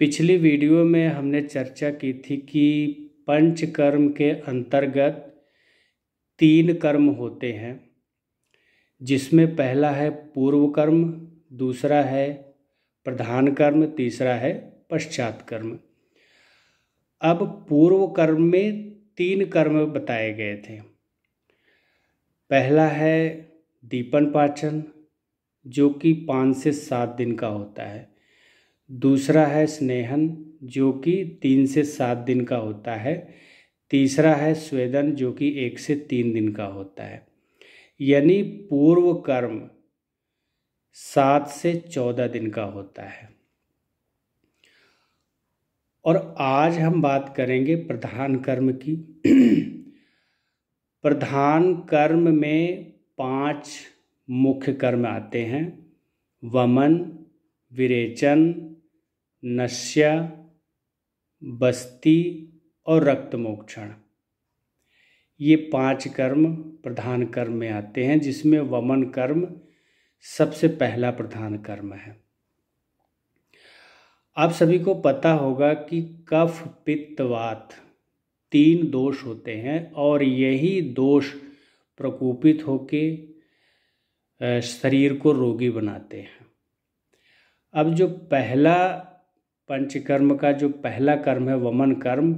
पिछली वीडियो में हमने चर्चा की थी कि पंचकर्म के अंतर्गत 3 कर्म होते हैं, जिसमें पहला है पूर्व कर्म, दूसरा है प्रधान कर्म, तीसरा है पश्चात कर्म। अब पूर्व कर्म में 3 कर्म बताए गए थे। पहला है दीपन पाचन, जो कि 5 से 7 दिन का होता है। दूसरा है स्नेहन, जो कि 3 से 7 दिन का होता है। तीसरा है स्वेदन, जो कि 1 से 3 दिन का होता है। यानी पूर्व कर्म 7 से 14 दिन का होता है। और आज हम बात करेंगे प्रधान कर्म की। प्रधान कर्म में 5 मुख्य कर्म आते हैं: वमन, विरेचन, नस्य, बस्ती और रक्तमोक्षण। ये 5 कर्म प्रधान कर्म में आते हैं, जिसमें वमन कर्म सबसे पहला प्रधान कर्म है। आप सभी को पता होगा कि कफ, पित्त, वात 3 दोष होते हैं और यही दोष प्रकोपित होके शरीर को रोगी बनाते हैं। अब जो पहला पंचकर्म का जो पहला कर्म है वमन कर्म,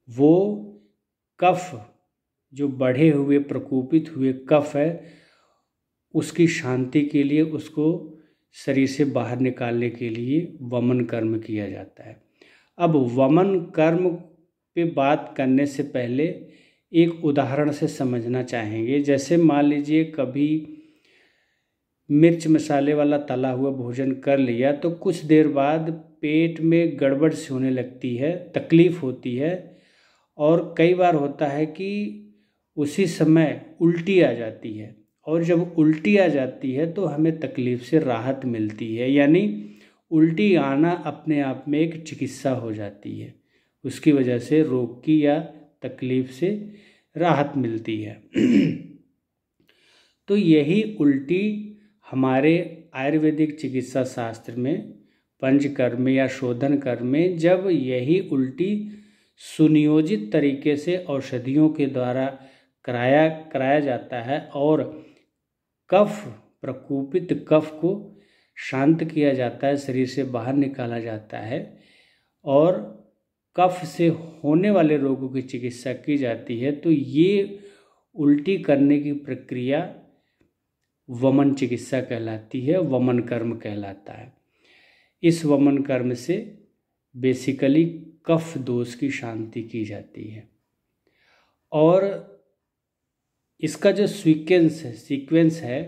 वो कफ, जो बढ़े हुए प्रकोपित हुए कफ है, उसकी शांति के लिए, उसको शरीर से बाहर निकालने के लिए वमन कर्म किया जाता है। अब वमन कर्म पे बात करने से पहले एक उदाहरण से समझना चाहेंगे। जैसे मान लीजिए कभी मिर्च मसाले वाला तला हुआ भोजन कर लिया तो कुछ देर बाद पेट में गड़बड़ सी होने लगती है, तकलीफ़ होती है, और कई बार होता है कि उसी समय उल्टी आ जाती है। और जब उल्टी आ जाती है तो हमें तकलीफ़ से राहत मिलती है। यानी उल्टी आना अपने आप में एक चिकित्सा हो जाती है, उसकी वजह से रोग की या तकलीफ़ से राहत मिलती है। तो यही उल्टी हमारे आयुर्वेदिक चिकित्सा शास्त्र में पंचकर्म या शोधन कर्म में, जब यही उल्टी सुनियोजित तरीके से औषधियों के द्वारा कराया जाता है और कफ, प्रकोपित कफ को शांत किया जाता है, शरीर से बाहर निकाला जाता है और कफ से होने वाले रोगों की चिकित्सा की जाती है, तो ये उल्टी करने की प्रक्रिया वमन चिकित्सा कहलाती है, वमन कर्म कहलाता है। इस वमन कर्म से बेसिकली कफ दोष की शांति की जाती है। और इसका जो सीक्वेंस है,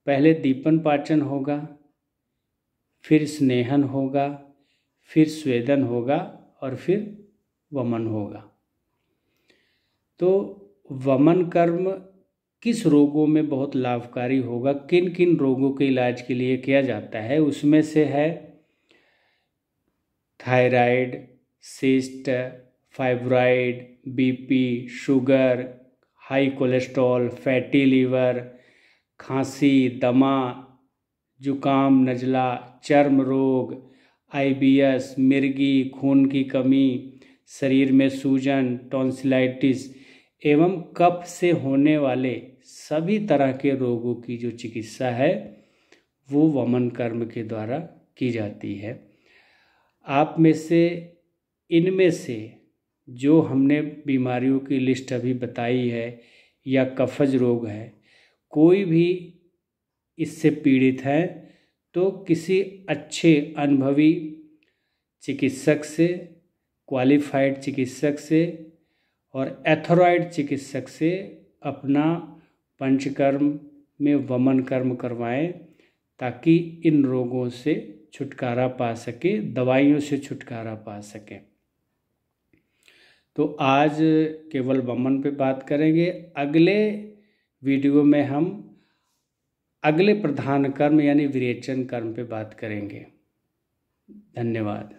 पहले दीपन पाचन होगा, फिर स्नेहन होगा, फिर स्वेदन होगा और फिर वमन होगा। तो वमन कर्म किस रोगों में बहुत लाभकारी होगा, किन किन रोगों के इलाज के लिए किया जाता है, उसमें से है thyroid, cyst, fibroid, BP, sugar, high cholesterol, fatty liver, खांसी, दमा, जुकाम, नज़ला, चर्म रोग, आईबीएस, मिर्गी, खून की कमी, शरीर में सूजन, टॉन्सिलाइटिस एवं कफ से होने वाले सभी तरह के रोगों की जो चिकित्सा है वो वमन कर्म के द्वारा की जाती है। आप में से इनमें से जो हमने बीमारियों की लिस्ट अभी बताई है या कफज रोग है, कोई भी इससे पीड़ित है तो किसी अच्छे अनुभवी चिकित्सक से, क्वालिफाइड चिकित्सक से और एथोराइड चिकित्सक से अपना पंचकर्म में वमन कर्म करवाएं, ताकि इन रोगों से छुटकारा पा सके, दवाइयों से छुटकारा पा सके। तो आज केवल वमन पे बात करेंगे। अगले वीडियो में हम अगले प्रधान कर्म यानी विरेचन कर्म पे बात करेंगे। धन्यवाद।